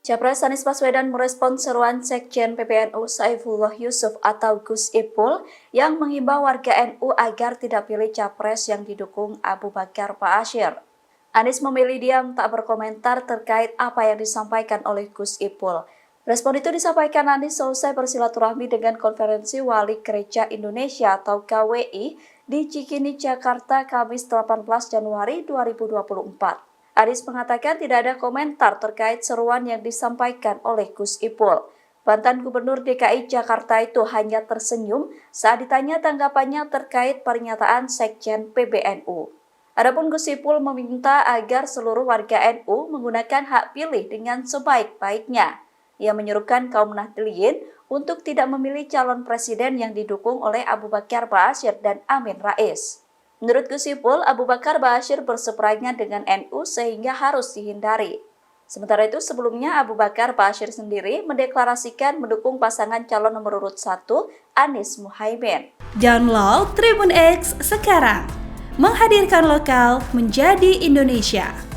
Capres Anies Baswedan merespons seruan Sekjen PBNU Saifullah Yusuf atau Gus Ipul yang menghimbau warga NU agar tidak pilih capres yang didukung Abu Bakar Ba'asyir. Anies memilih diam tak berkomentar terkait apa yang disampaikan oleh Gus Ipul. Respon itu disampaikan Anies selesai bersilaturahmi dengan Konferensi Wali Gereja Indonesia atau KWI di Cikini, Jakarta, Kamis 18 Januari 2024. Anies mengatakan tidak ada komentar terkait seruan yang disampaikan oleh Gus Ipul. Mantan Gubernur DKI Jakarta itu hanya tersenyum saat ditanya tanggapannya terkait pernyataan Sekjen PBNU. Adapun Gus Ipul meminta agar seluruh warga NU menggunakan hak pilih dengan sebaik-baiknya. Ia menyerukan kaum Nahdliyin untuk tidak memilih calon presiden yang didukung oleh Abu Bakar Ba'asyir dan Amin Rais. Menurut Gus Ipul, Abu Bakar Ba'asyir berseberangan dengan NU sehingga harus dihindari. Sementara itu sebelumnya Abu Bakar Ba'asyir sendiri mendeklarasikan mendukung pasangan calon nomor urut 1 Anies Muhaimin. Download Tribun X sekarang, menghadirkan lokal menjadi Indonesia.